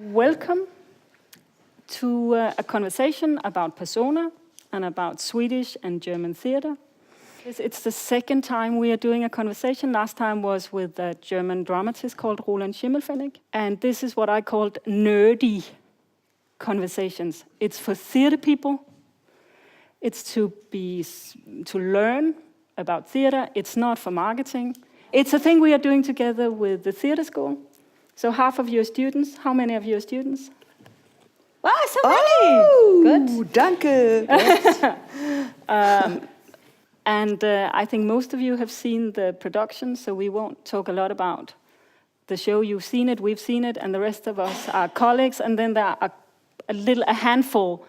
Welcome to a conversation about persona and about Swedish and German theater. It's the second time we are doing a conversation. Last time was with a German dramatist called Roland Schimmelfennig. And this is what I called nerdy conversations. It's for theater people. It's to learn about theater. It's not for marketing. It's a thing we are doing together with the theater school. So half of you are students. How many of you are students? Wow, so many! Oh, Good. Danke. And I think most of you have seen the production, so we won't talk a lot about the show. You've seen it, we've seen it, and the rest of us are colleagues. And then there are a handful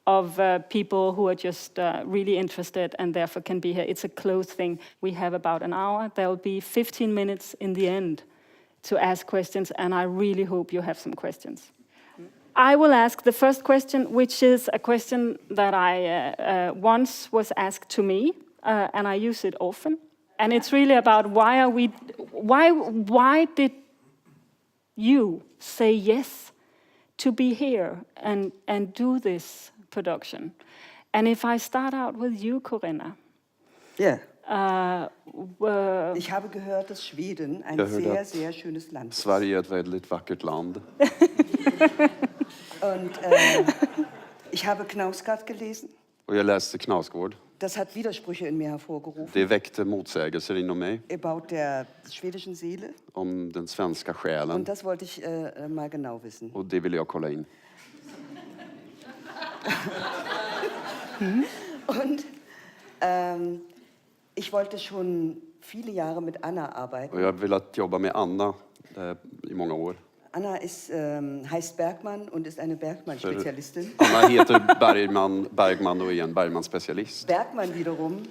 of people who are just really interested and therefore can be here. It's a closed thing. We have about an hour. There will be 15 minutes in the end to ask questions, and I really hope you have some questions. I will ask the first question, which is a question that I once was asked to me, and I use it often. And it's really about why did you say yes to be here and do this production? And if I start out with you, Corinna. Ja. Ich habe gehört, dass Schweden ein sehr, sehr schönes Land ist. Sverige är ett väldigt vackert land. Und ich habe Knausgård gelesen. Och jag läste Knausgård. Das hat Widersprüche in mir hervorgerufen. Det väckte motsägelser inom mig. About der schwedischen Seele. Om den svenska själen. Und das wollte ich mal genau wissen. Och det vill jag kolla in. Und ich wollte schon viele Jahre mit Anna arbeiten. Och jag har velat jobba med Anna i många år. Anna heißt Bergman und ist eine Bergman-Spezialistin. Anna heter Bergman och är en Bergman-specialist. Bergman wiederum,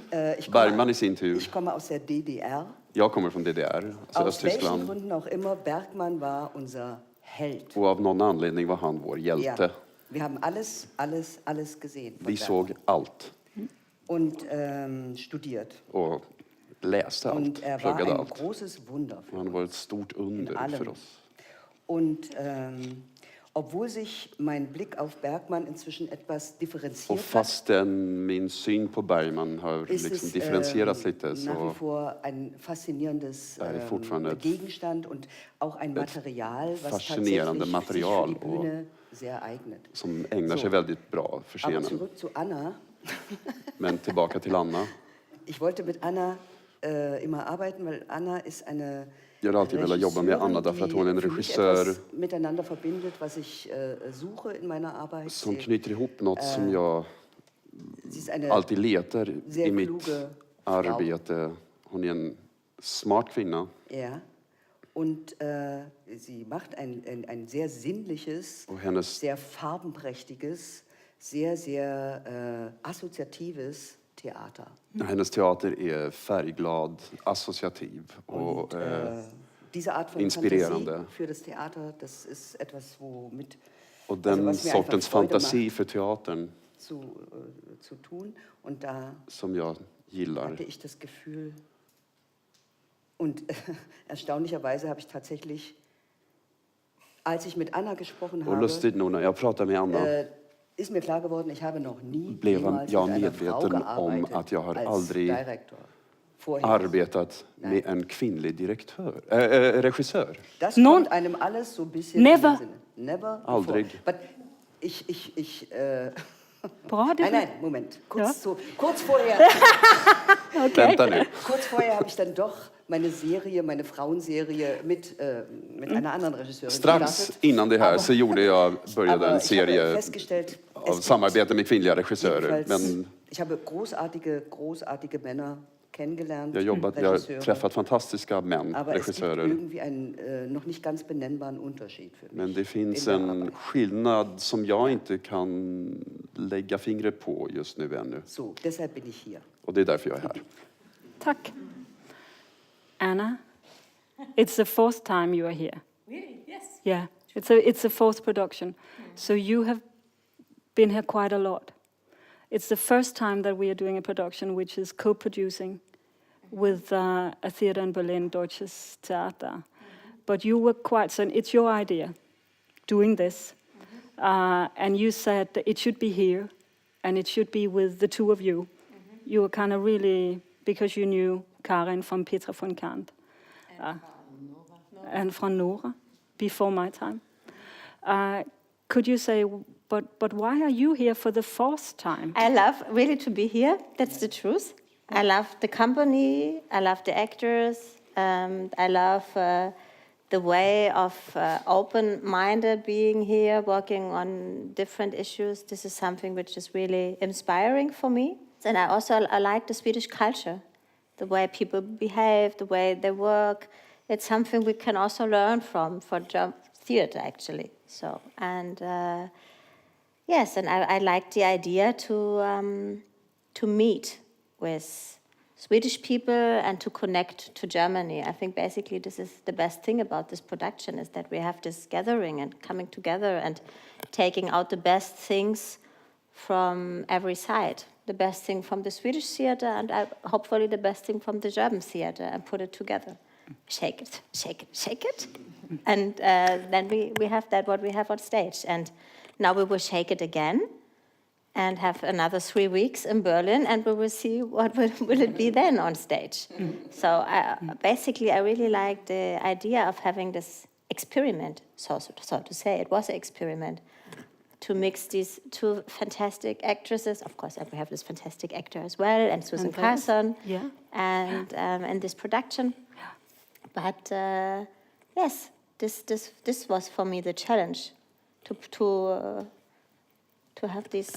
Bergman i sin tur. Ich komme aus der DDR. Jag kommer från DDR, alltså Aus welchen Östtyskland. Gründen auch immer, Bergman war unser Held. Och av någon anledning var han vår hjälte. Ja. Wir haben alles gesehen. Vi såg allt. Und studiert. Och läste allt, Und war pluggade ein allt. großes Wunder Och han var ett stort under för oss. Und obwohl sich mein Blick auf Bergman inzwischen etwas differenziert Och fastän min syn på Bergman har ist liksom es differentierats lite nach wie så vor ein faszinierendes fortfarande Gegenstand und auch ein Material, was fascinerande tatsächlich material sich für die Bühne sehr eignet. som ägnar sig väldigt bra för Aber scenen. zurück zu Anna. Men tillbaka till Anna. Ich wollte mit Anna immer arbeiten, weil Anna ist eine Jag har alltid velat jobba med Anna därför att hon är en regissör miteinander verbindet, was ich suche in meiner Arbeit. som knyter ihop något som jag alltid letar i mitt arbete. Hon är en smart kvinna. Ja. Und sie macht ein sehr sinnliches, sehr farbenprächtiges, sehr assoziatives Theater. Hennes teater är färgglad, associativ och diese Art von inspirerande. Fantasie für das Theater, das ist etwas, womit och den sortens fantasi för teatern zu tun. Und da som jag gillar. hatte ich das Gefühl, und erstaunlicherweise habe ich tatsächlich, als ich mit Anna gesprochen habe, och lustigt nog när jag pratade med Anna ist mir klar geworden, ich habe noch nie blev jemals jag mit einer Frau medveten om gearbeitet att jag har als aldrig Director. arbetat med en kvinnlig regissör. Das kommt einem alles so ein bisschen Never. in den Sinn. Never. Aldrig. But ich Bra, det nein, Moment. Kurz vorher. Okay. Vänta nu. Kurz vorher habe ich dann doch meine Frauenserie mit einer anderen Regisseurin Strax gestartet. innan det här så började en serie av es samarbete med kvinnliga regissörer. Men ich habe großartige Männer kennengelernt. jag har träffat fantastiska män, Aber es gibt regissörer. irgendwie einen noch nicht ganz benennbaren Unterschied für mich. Men det finns en skillnad som jag inte kan lägga fingret på just nu ännu. So, deshalb bin ich hier. Och det är därför jag är här. Tack. Anna, it's the fourth time you are here. Really? Yes. Yeah, it's a fourth production. So you have been here quite a lot. It's the first time that we are doing a production which is co-producing with a theater in Berlin, Deutsches Theater. But you were quite, so it's your idea doing this. And you said it should be here, and it should be with the two of you. You were kind of really, because you knew Karin from Petra von Kant. And from Nora, before my time. Could you say, but why are you here for the fourth time? I love really to be here. That's the truth. I love the company. I love the actors. I love the way of open-minded being here, working on different issues. This is something which is really inspiring for me. And I like the Swedish culture, the way people behave, the way they work. It's something we can also learn from for theater, actually. So, and yes, and I like the idea to meet with Swedish people and to connect to Germany. I think basically this is the best thing about this production, is that we have this gathering and coming together and taking out the best things from every side. The best thing from the Swedish theater and hopefully the best thing from the German theater, and put it together. Shake it, shake it, shake it. And then we have that, what we have on stage. And now we will shake it again and have another 3 weeks in Berlin, and we will see what will it be then on stage. So basically I really like the idea of having this experiment, so to say. It was an experiment to mix these two fantastic actresses. Of course, we have this fantastic actor as well, and Susan Carson, and in this production. But yes, this was for me the challenge to have this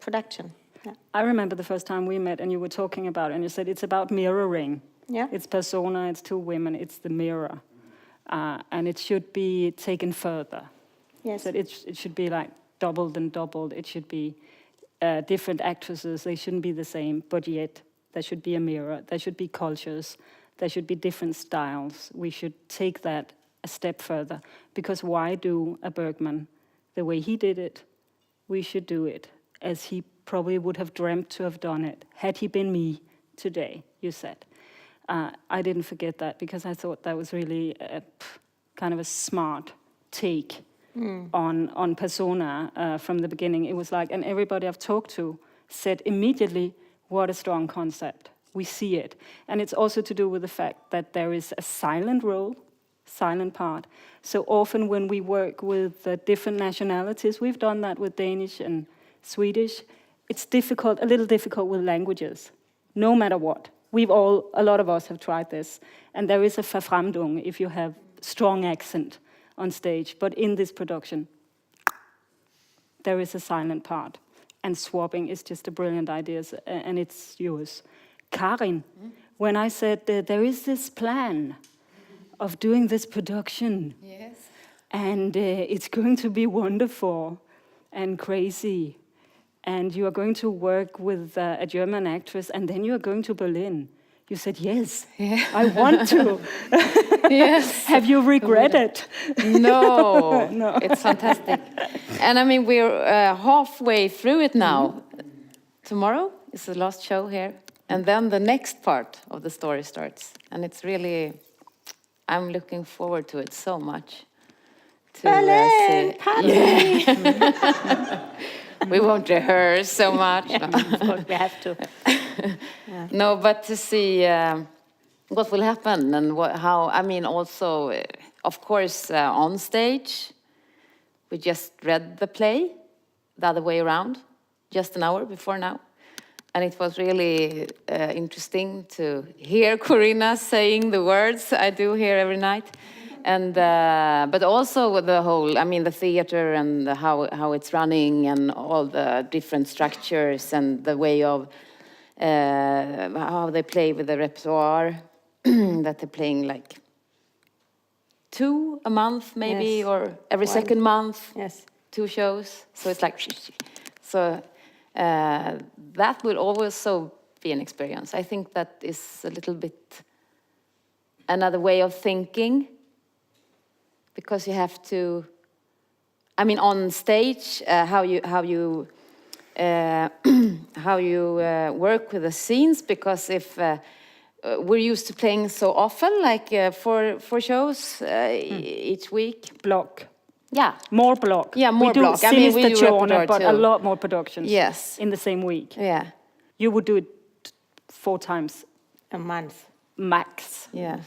production. Yeah. I remember the first time we met, and you were talking about it, and you said it's about mirroring. Yeah. It's persona, it's two women, it's the mirror. And it should be taken further. Yes. So it should be like doubled and doubled. It should be different actresses. They shouldn't be the same, but yet there should be a mirror. There should be cultures. There should be different styles. We should take that a step further. Because why do a Bergman the way he did it? We should do it as he probably would have dreamt to have done it, had he been me today, you said. I didn't forget that, because I thought that was really kind of a smart take on persona from the beginning. It was like, and everybody I've talked to said immediately, what a strong concept. We see it. And it's also to do with the fact that there is a silent role, silent part. So often when we work with different nationalities, we've done that with Danish and Swedish, it's difficult, a little difficult with languages, no matter what. A lot of us have tried this. And there is a Verfremdung if you have strong accent on stage. But in this production, there is a silent part. And swapping is just a brilliant idea, and it's yours. Karin, when I said there is this plan of doing this production, yes, and it's going to be wonderful and crazy, and you are going to work with a German actress, and then you are going to Berlin. You said, yes, I want to. yes. Have you regretted? No, No. It's fantastic. And I mean, we're halfway through it now. Tomorrow is the last show here. And then the next part of the story starts. And it's really, I'm looking forward to it so much. Berlin, Yeah. We won't rehearse so much. Of course, we have to. No, but to see what will happen and how, I mean, also, of course, on stage, we just read the play the other way around, just an hour before now. And it was really interesting to hear Corinna saying the words I do here every night. And but also the whole, I mean, the theater and how it's running and all the different structures and the way of how they play with the repertoire, that they're playing like 2 a month maybe, Yes. or every 1. second month, Yes. 2 shows. So it's like, so that will also be an experience. I think that is a little bit another way of thinking, because you have to, I mean, on stage, how you work with the scenes, because if we're used to playing so often, like 4 shows each week. Block. Yeah. More block. Yeah, more we do block. I mean, we do Sinistertjorna, repertoire but a too. lot more productions. Yes. In the same week. Yeah. You would do it 4 times A month. max. Yeah.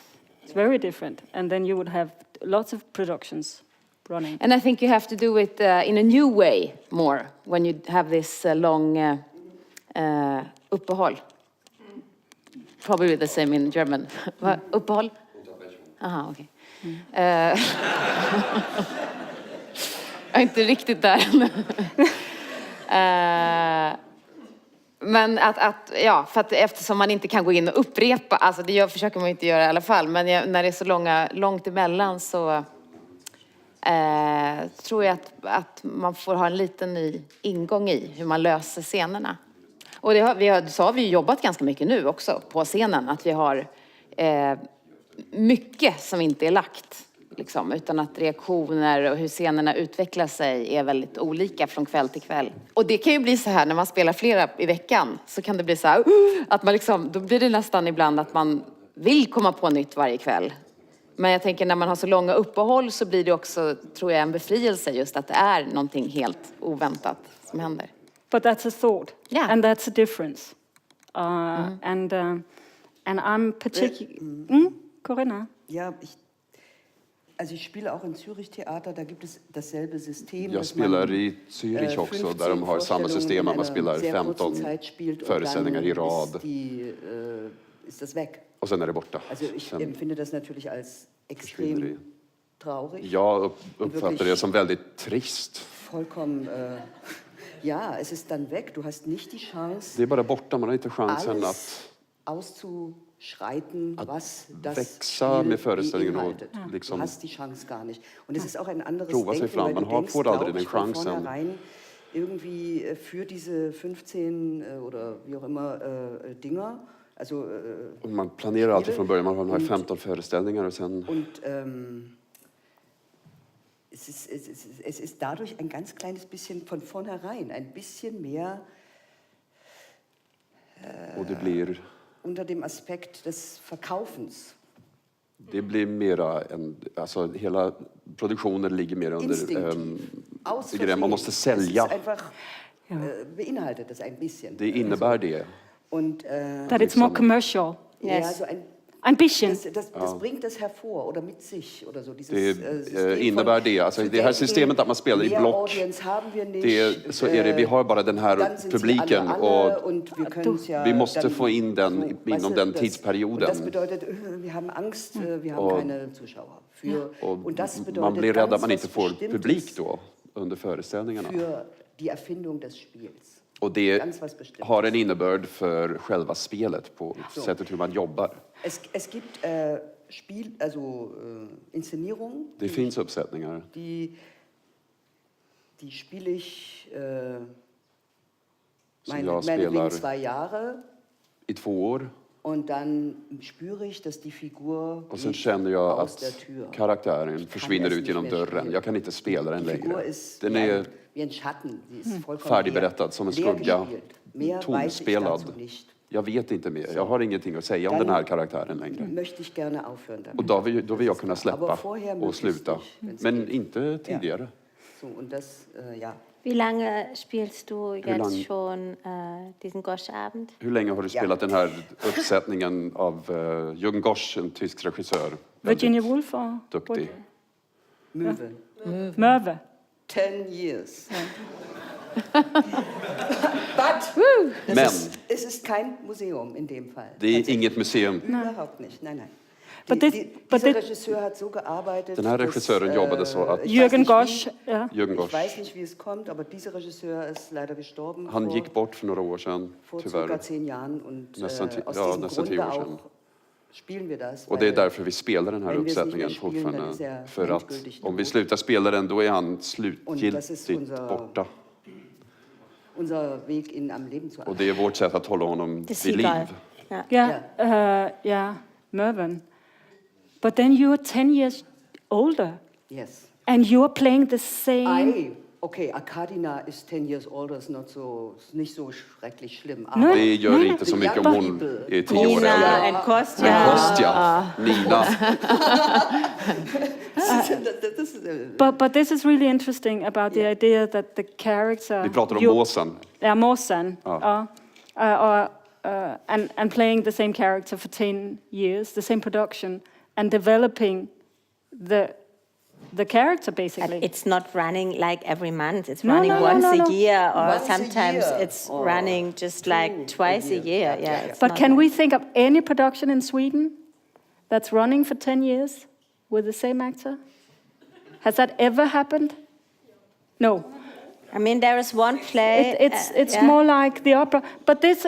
It's very different. And then you would have lots of productions running. And I think you have to do it in a new way more when you have this long uppehåll. Probably the same in German. Uppehåll? Aha, okej. Jag är inte riktigt där. Men ja, för att eftersom man inte kan gå in och upprepa, alltså det försöker man inte göra i alla fall, men när det är så långt emellan så tror jag att man får ha en liten ny ingång i hur man löser scenerna. Och så har vi jobbat ganska mycket nu också på scenen, att vi har mycket som inte är lagt. Liksom, utan att reaktioner och hur scenerna utvecklar sig är väldigt olika från kväll till kväll. Och det kan ju bli så här när man spelar flera i veckan, så kan det bli så här att man liksom, då blir det nästan ibland att man vill komma på nytt varje kväll. Men jag tänker när man har så långa uppehåll så blir det också, tror jag, en befrielse just att det är någonting helt oväntat som händer. But that's a thought. Yeah. And that's a difference. And I'm particularly... Corinna? Ja, also ich spiele auch im Zürich-Theater, da gibt es dasselbe System. Jag spelar i Zürich också, där de har samma system att man spelar 15 föreställningar i rad. Ist das weg. Och sen är det borta. Also ich empfinde das natürlich als extrem traurig. Jag uppfattar det som väldigt trist. Vollkommen, ja, es ist dann weg. Du hast nicht die Chance, Det är bara borta, man har inte chansen att auszuschreiten, was das växa Spiel med föreställningen och beinhaltet. liksom Du hast die Chance gar nicht. Und es ist auch ein anderes prova sig Denken, fram. weil Man du denkst, får aldrig glaub den ich, von chansen. vornherein irgendwie für diese 15 oder wie auch immer Dinger. Also, man planerar alltid från början, man har 15 föreställningar och sen... Und es ist dadurch ein ganz kleines bisschen von vornherein, ein bisschen mehr Och det blir... unter dem Aspekt des Verkaufens. Det blir mera alltså hela produktionen ligger mer under grejen. Man måste sälja. Es ist einfach, beinhaltet das ein bisschen. Det innebär det. Und, That it's more commercial. ja, so ein bisschen. Das bringt das hervor oder mit sich oder so. Det innebär det. Alltså det här systemet att man spelar i block. Så är det, vi har bara den här publiken och vi måste få in den inom den tidsperioden. Och man blir rädd att man inte får publik då under föreställningarna. Och det har en innebörd för själva spelet på sättet hur man jobbar. Es gibt Inszenierungen. Det finns uppsättningar. Die spiele ich meinetwegen 2 Jahre. I 2 år. Und dann spüre ich, dass die Figur och sen känner jag att karaktären försvinner ut genom dörren. Jag kan inte spela den längre. Den är färdigberättad som en skugga, tomspelad. Jag vet inte mer. Jag har ingenting att säga om den här karaktären längre. Och då vill jag kunna släppa och sluta. Men inte tidigare. Wie lange spielst du jetzt schon diesen Gosch-Abend? Hur länge har du spelat den här uppsättningen av Jürgen Gosch, en tysk regissör? Virginia Woolf? Duktig. Möwe. 10 years. Men es ist kein Museum in dem Fall. Det är inget museum. Überhaupt nicht, nein. Dieser Regisseur hat so gearbeitet. Den här regissören jobbade så att Jürgen Gosch, Jürgen Gosch. Ich weiß nicht, wie es kommt, aber dieser Regisseur ist leider gestorben. Han gick bort för några år sedan, tyvärr. Vor 10 Jahren und nästan 10 år sedan. Spielen wir das, och det är därför vi spelar den här uppsättningen fortfarande. För att om vi slutar spela den, då är han slutgiltigt borta. Unser Weg in am Leben zu och det är vårt sätt att hålla honom vid liv. Ja, Mervyn. But then you're 10 years older. Yes. And you're playing the same Okay, Arkadina is 10 years older, ist nicht so schrecklich schlimm. Det gör inte så mycket om hon är 10 år Nina äldre. and Kostja. Kostja, Nina. But this is really interesting about the idea that the character... Vi pratar om måsen. Ja, måsen. Ja. And playing the same character for 10 years, the same production, and developing the character, basically. It's not running like every month. It's running once a year, or sometimes it's running just like twice a year. Yeah. But can we think of any production in Sweden that's running for 10 years with the same actor? Has that ever happened? No. I mean, there is one play. It's more like the opera, but this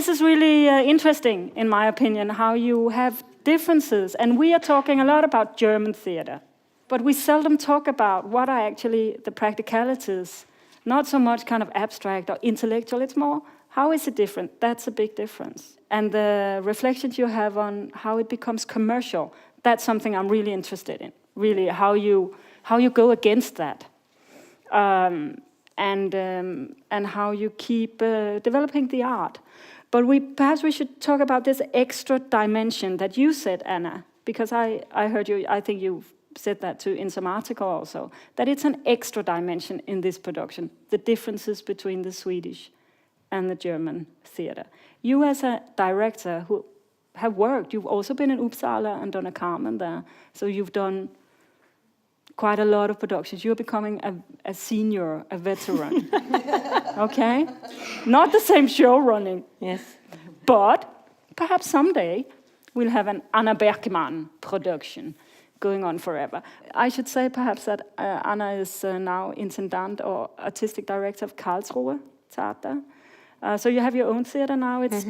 is really interesting, in my opinion, how you have differences. And we are talking a lot about German theater, but we seldom talk about what are actually the practicalities. Not so much kind of abstract or intellectual. It's more, how is it different? That's a big difference. And the reflections you have on how it becomes commercial, that's something I'm really interested in. Really, how you go against that. And how you keep developing the art. But perhaps we should talk about this extra dimension that you said, Anna, because I heard you, I think you said that too in some article also, that it's an extra dimension in this production, the differences between the Swedish and the German theater. You as a director who have worked, you've also been in Uppsala and done a Carmen there, so you've done quite a lot of productions. You're becoming a senior, a veteran. Okay? Not the same show running. Yes. But perhaps someday we'll have an Anna Bergman production going on forever. I should say perhaps that Anna is now intendant or artistic director of Karlsruhe Theater. So you have your own theater now. It's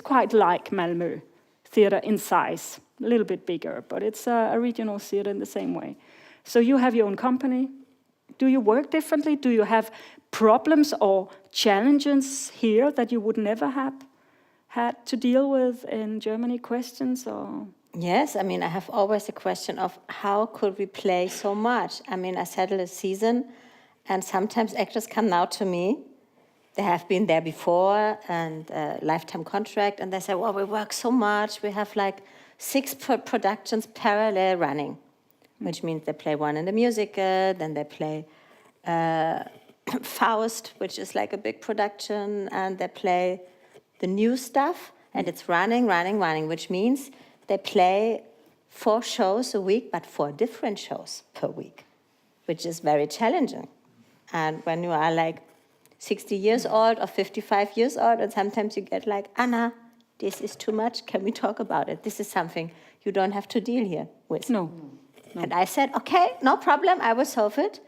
quite like Malmö Theater in size. A little bit bigger, but it's a regional theater in the same way. So you have your own company. Do you work differently? Do you have problems or challenges here that you would never have had to deal with in Germany? Questions or? Yes, I mean, I have always a question of how could we play so much? I mean, I settle a season, and sometimes actors come now to me. They have been there before and lifetime contract, and they say, well, we work so much. We have like 6 productions parallel running, which means they play one in the musical, then they play Faust, which is like a big production, and they play the new stuff, and it's running, which means they play 4 shows a week, but 4 different shows per week, which is very challenging. And when you are like 60 years old or 55 years old, and sometimes you get like, Anna, this is too much, can we talk about it? This is something you don't have to deal here with. No. And I said, okay, no problem, I will solve it.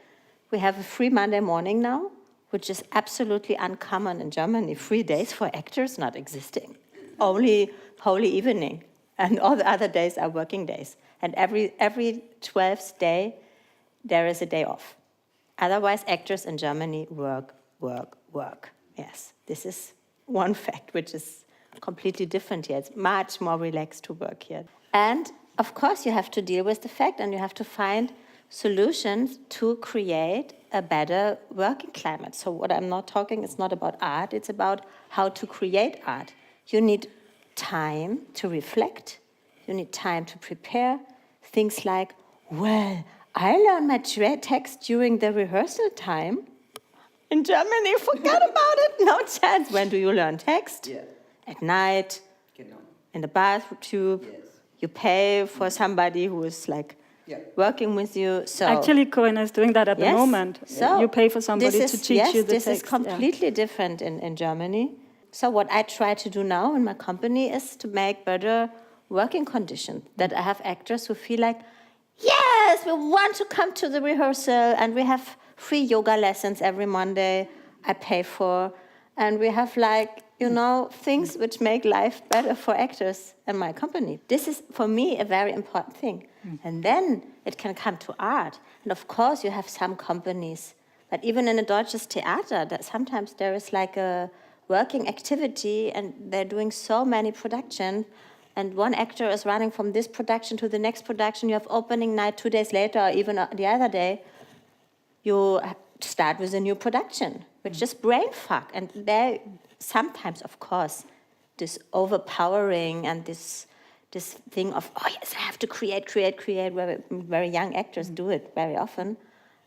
We have a free Monday morning now, which is absolutely uncommon in Germany. 3 days for actors not existing. Only Holy Evening. And all the other days are working days. And every 12th day, there is a day off. Otherwise, actors in Germany work. Yes, this is one fact, which is completely different here. It's much more relaxed to work here. And of course, you have to deal with the fact, and you have to find solutions to create a better working climate. So what I'm not talking, it's not about art, it's about how to create art. You need time to reflect. You need time to prepare. Things like, well, I learned my text during the rehearsal time. In Germany, forget about it, no chance. When do you learn text? Yeah. At night, in the bathroom. Yes. You pay for somebody who is like working with you. So actually, Corinna is doing that at the moment. So you pay for somebody to teach you the text. This is completely different in Germany. So what I try to do now in my company is to make better working conditions, that I have actors who feel like, yes, we want to come to the rehearsal, and we have free yoga lessons every Monday I pay for, and we have like, things which make life better for actors in my company. This is, for me, a very important thing. And then it can come to art. And of course, you have some companies, but even in the Deutsches Theater, that sometimes there is like a working activity, and they're doing so many productions, and one actor is running from this production to the next production. You have opening night 2 days later, or even the other day, you start with a new production, which is brain fuck. And there sometimes, of course, this overpowering and this thing of, oh yes, I have to create. Very young actors do it very often.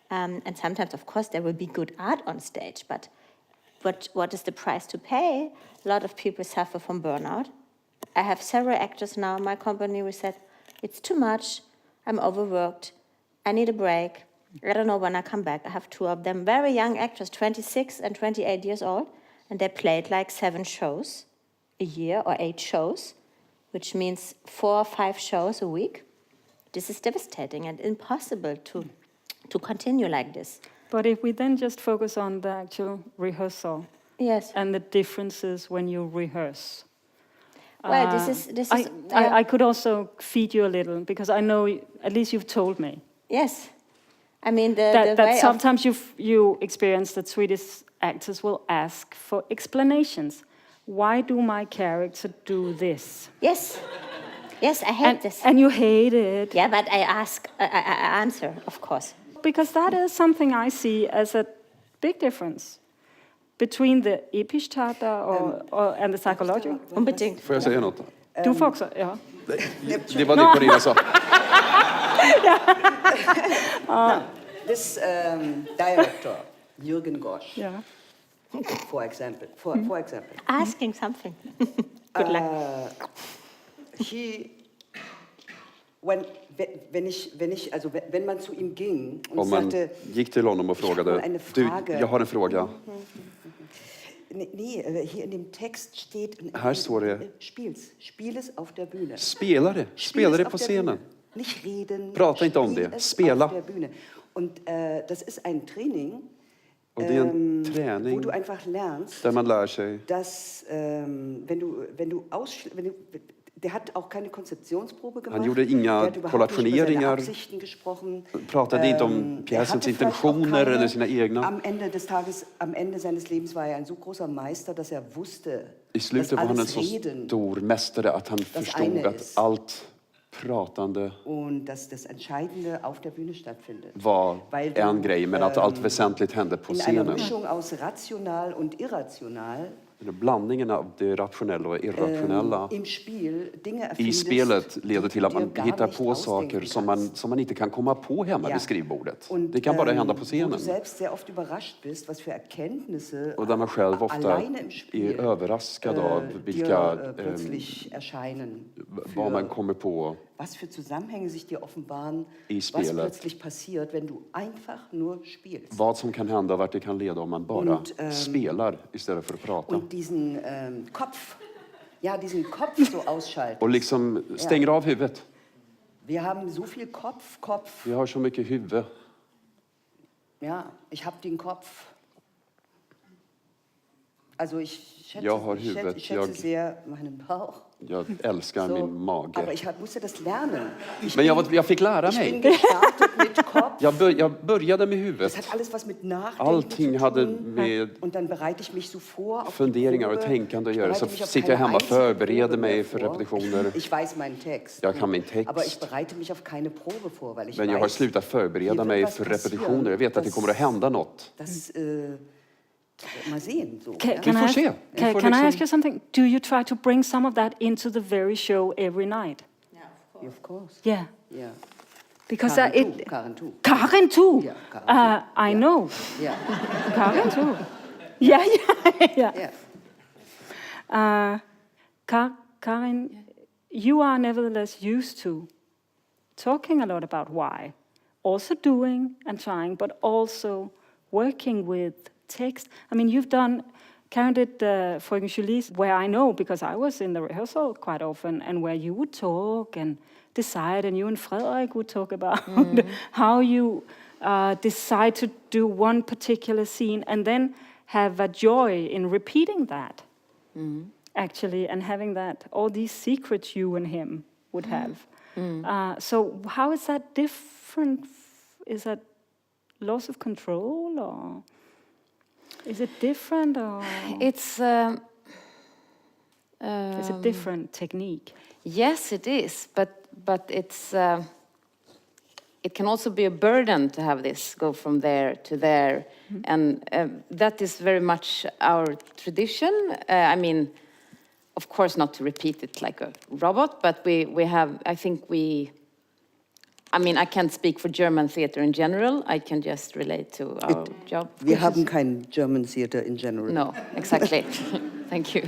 And sometimes, of course, there will be good art on stage, but what is the price to pay? A lot of people suffer from burnout. I have several actors now in my company who said, it's too much, I'm overworked, I need a break, I don't know when I come back. I have two of them, very young actors, 26 and 28 years old, and they played like 7 shows a year or 8 shows, which means 4 or 5 shows a week. This is devastating and impossible to continue like this. But if we then just focus on the actual rehearsal, yes, and the differences when you rehearse. Well, this is. I could also feed you a little because I know at least you've told me. Yes, I mean that sometimes you experience that Swedish actors will ask for explanations. Why do my character do this? Yes, I hate this. And you hate it. Yeah, but I answer, of course. Because that is something I see as a big difference between the episch teater and the psychological. Unbedingt. Får jag säga något? Du får också, ja. Det var det Corinna sa. This director, Jürgen Gosch, Yeah. for example. Asking something. Good luck. Wenn man zu ihm ging und Om man sagte, gick till honom och frågade, du, jag har en fråga. Nee, hier in dem Text steht, Här står det, spieles auf der Bühne. Spela det på scenen. Nicht reden, Prata inte om det, spela. Auf der Bühne. Und das ist ein Training, Och det är en träning wo du einfach lernst, där man lär sig dass der hat auch keine Konzeptionsprobe gemacht. Han gjorde inga kollationeringar, pratade inte om pjäsens intentioner eller sina egna. Am Ende seines Lebens var en så großer Meister, dass wusste, I slutet var han en så stor mästare att han förstod att allt pratande var en grej, men att allt väsentligt hände på scenen. Blandningen av det rationella och irrationella i spelet leder till att man hittar på saker som man inte kan komma på hemma vid skrivbordet. Det kan bara hända på scenen. Och där man själv ofta är överraskad av vilka vad man kommer på was für Zusammenhänge sich dir offenbaren, i was spelet. plötzlich passiert, wenn du einfach nur spielst. Vad som kan hända och vart det kan leda om man bara spelar istället för att prata. Und diesen Kopf so ausschalten. Och liksom stänger av huvudet. Wir haben so viel Kopf. Vi har så mycket huvud. Ja, ich habe den Kopf. Also ich schätze sehr meinen Bauch. Jag älskar min mage. Aber ich musste das lernen. Men jag fick lära mig. Ich bin gestartet mit Kopf. Jag började med huvudet. Das hat alles was mit Nachdenken Allting hade med und dann bereite ich mich so vor auf funderingar och tänkande att göra. Så sitter jag hemma och förbereder mig för repetitioner. Ich weiß meinen Text. Jag kan min text. Aber ich bereite mich auf keine Probe vor, weil ich Men jag har slutat förbereda mig för repetitioner. Jag vet att det kommer att hända något. Mal sehen. So, can I ask you something? Do you try to bring some of that into the very show every night? Yeah, of course. Yeah. Yeah. Because Karin too. Karin too. Yeah, Karin too. I know. Yeah. Karin too. Yeah. Karin, you are nevertheless used to talking a lot about why, also doing and trying, but also working with text. I mean, Karin did Fröken Julie's, where I know, because I was in the rehearsal quite often, and where you would talk and decide, and you and Fredrik would talk about how you decide to do one particular scene, and then have a joy in repeating that, actually, and having that, all these secrets you and him would have. So how is that different? Is that loss of control, or is it different, or it's a different technique? Yes, it is, but it's it can also be a burden to have this go from there to there. And that is very much our tradition. I mean, of course, not to repeat it like a robot, but we have, I mean, I can't speak for German theater in general. I can just relate to our job. Wir haben kein German theater in general. No, exactly. Thank you.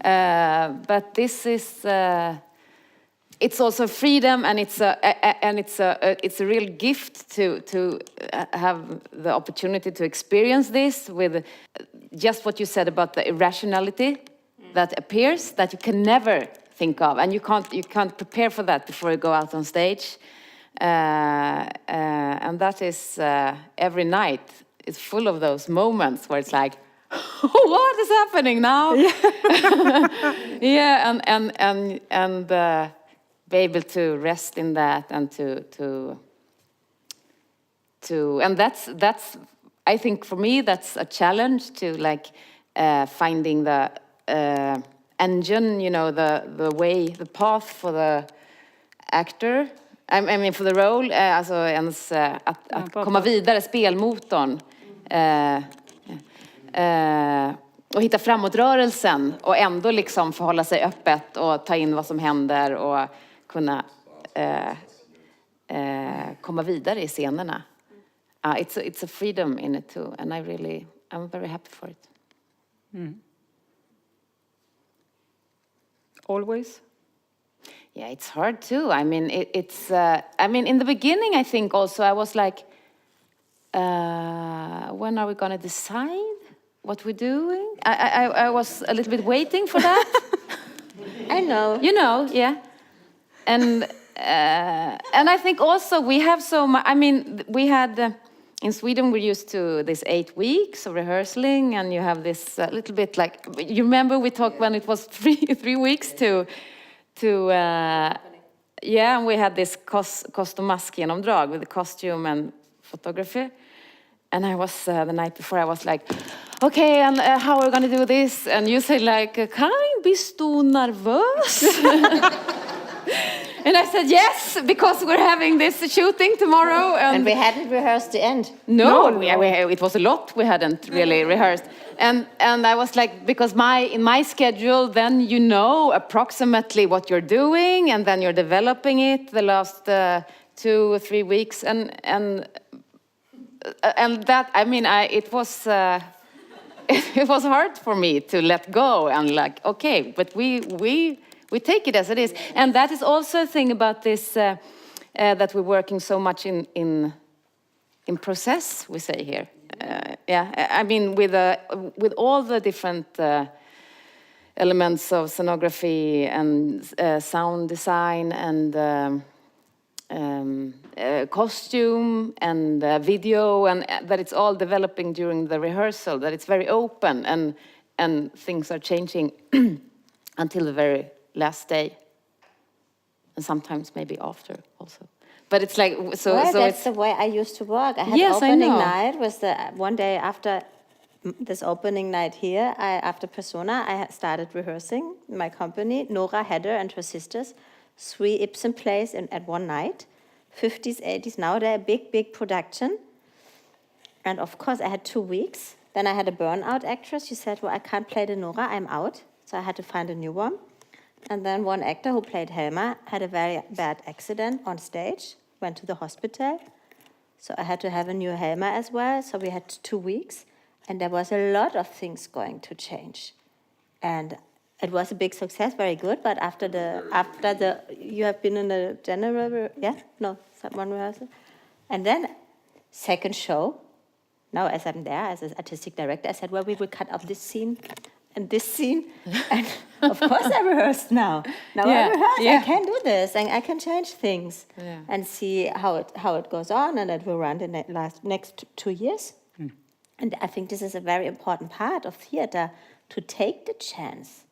But this is, it's also freedom, and it's a real gift to have the opportunity to experience this with just what you said about the irrationality that appears that you can never think of, and you can't prepare for that before you go out on stage, and that is every night is full of those moments where it's like, what is happening now? Yeah, and be able to rest in that, and to and that's I think for me that's a challenge, to like finding the engine, you know, the way, the path for the actor. I mean for the role, alltså ens att komma vidare, spelmotorn. Och hitta framåtrörelsen och ändå liksom förhålla sig öppet och ta in vad som händer och kunna komma vidare i scenerna. It's a freedom in it too, and I'm very happy for it. Always? Yeah, it's hard too. I mean, I mean, in the beginning, I think also I was like, when are we going to decide what we're doing? I was a little bit waiting for that. I know. You know, yeah. And I think also we have so much, I mean, we had, in Sweden we're used to this 8 weeks of rehearsing, and you have this little bit like, you remember we talked when it was three weeks to yeah, and we had this kost och mask-genomdrag with the costume and photography. And I was, the night before, I was like, okay, and how are we going to do this? And you said like, Karin, bist du nervös? And I said, yes, because we're having this shooting tomorrow. And we hadn't rehearsed the end. No. It was a lot we hadn't really rehearsed. And I was like, because in my schedule, then you know approximately what you're doing, and then you're developing it the last 2 or 3 weeks. And that, I mean, it was it was hard for me to let go and like, okay, but we take it as it is. And that is also a thing about this, that we're working so much in process, we say here. Yeah, I mean, with all the different elements of scenography and sound design and costume and video, and that it's all developing during the rehearsal, that it's very open, and things are changing until the very last day, and sometimes maybe after also. But it's like, so that's it's the way I used to work. I had Yes, opening I know. night was the one day after this opening night here. After Persona, I had started rehearsing in my company. Nora Hedder and her sisters, 3 Ibsen plays at one night, 50s, 80s. Now they're a big production. And of course, I had 2 weeks. Then I had a burnout actress. She said, well, I can't play the Nora, I'm out. So I had to find a new one. And then one actor who played Helma had a very bad accident on stage, went to the hospital. So I had to have a new Helma as well. So we had 2 weeks. And there was a lot of things going to change. And it was a big success, very good. But after the you have been in the general, one rehearsal. And then second show, now as I'm there as an artistic director, I said, well, we will cut out this scene and this scene. And of course I rehearsed now. Now I rehearse, I can do this, and I can change things and see how it goes on, and it will run the next 2 years. And I think this is a very important part of theater, to take the chance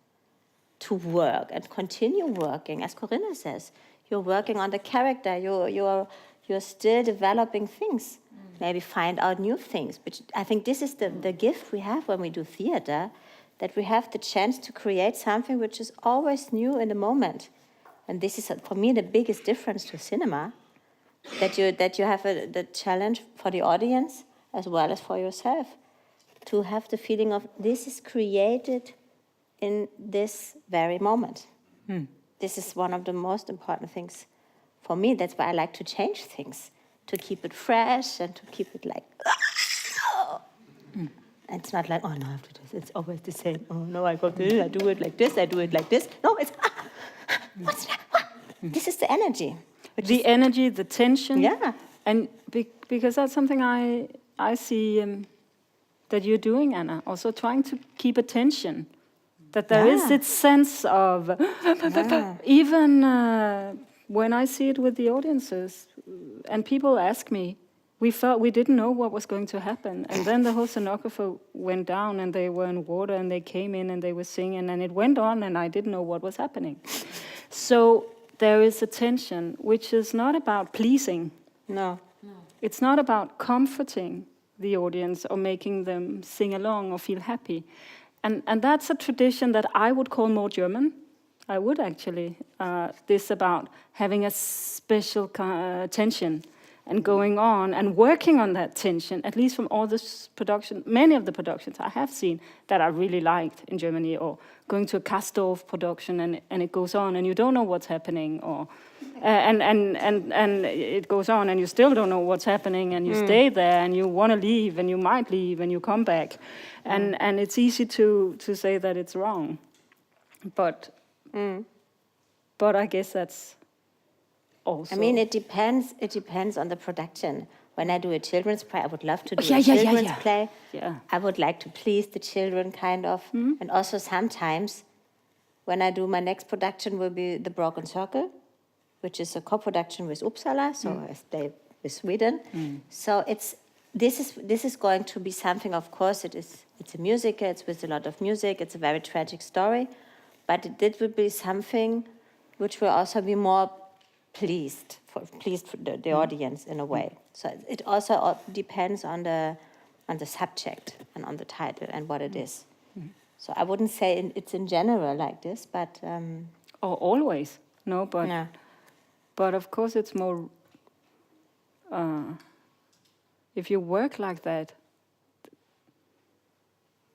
to work and continue working. As Corinna says, you're working on the character, you're still developing things, maybe find out new things. But I think this is the gift we have when we do theater, that we have the chance to create something which is always new in the moment. And this is, for me, the biggest difference to cinema, that you have the challenge for the audience as well as for yourself to have the feeling of this is created in this very moment. This is one of the most important things for me. That's why I like to change things, to keep it fresh and to keep it like. And it's not like, oh no, I have to do this. It's always the same. Oh no, I go this, I do it like this, I do it like this. No, it's what's that? This is the energy. The energy, the tension. Yeah. And because that's something I see that you're doing, Anna, also trying to keep attention. That there is this sense of, even when I see it with the audiences, and people ask me, we felt we didn't know what was going to happen. And then the whole scenographer went down and they were in water and they came in and they were singing and it went on and I didn't know what was happening. So there is a tension, which is not about pleasing. No. It's not about comforting the audience or making them sing along or feel happy. And that's a tradition that I would call more German. I would actually. This about having a special tension and going on and working on that tension, at least from all this production, many of the productions I have seen that I really liked in Germany, or going to a Castorf production and it goes on and you don't know what's happening, or and it goes on and you still don't know what's happening and you stay there and you want to leave and you might leave and you come back. And it's easy to say that it's wrong. But I guess that's also... I mean, it depends on the production. When I do a children's play, I would love to do a children's play. Yeah. I would like to please the children, kind of. And also sometimes, when I do my next production will be The Broken Circle, which is a co-production with Uppsala, so I stay with Sweden. So this is going to be something, of course, it's a musical, it's with a lot of music, it's a very tragic story, but it will be something which will also be more pleased for the audience in a way. So it also depends on the subject and on the title and what it is. So I wouldn't say it's in general like this, but or always, no, but yeah. But of course it's more. If you work like that,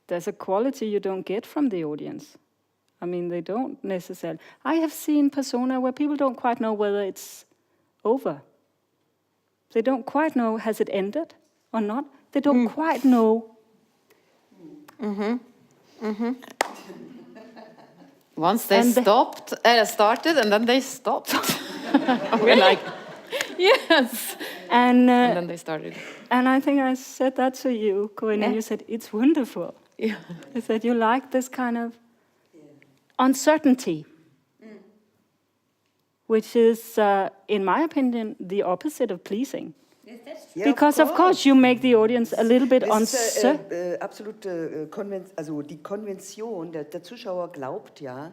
there's a quality you don't get from the audience. I mean, they don't necessarily. I have seen persona where people don't quite know whether it's over. They don't quite know, has it ended or not? They don't quite know. Once they started, and then they stopped. We're like, yes. And then they started. And I think I said that to you, Corinna, and you said, it's wonderful. Yeah. I said, you like this kind of uncertainty, which is, in my opinion, the opposite of pleasing. Yes, that's Ja, Because of course you make the audience a little bit Das uncertain. ist absolute also die Konvention, der Zuschauer glaubt ja,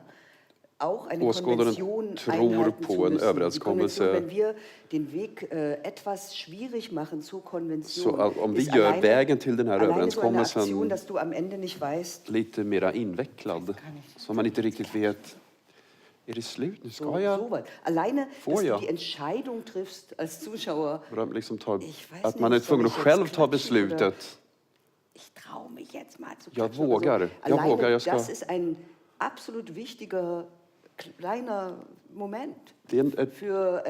auch eine Åskådaren Konvention tror einhalten på zu en müssen. Die överenskommelse. Konvention, wenn wir den Weg etwas schwierig machen zur Konvention, Så om vi ist gör alleine, vägen till den här alleine so eine Aktion, överenskommelsen dass du am Ende nicht weißt, lite mera invecklad, så man inte riktigt vet, är det slut? Nu ska jag? so weit. Alleine, Får dass jag? du die Entscheidung triffst als Zuschauer, Liksom Ich weiß att man är nicht, tvungen soll att ich själv jetzt ta klatschen oder- beslutet. ich traue mich jetzt mal zu Jag klatschen oder vågar, so. jag Alleine, vågar, jag ska. das ist ein absolut wichtiger, kleiner Moment Det är für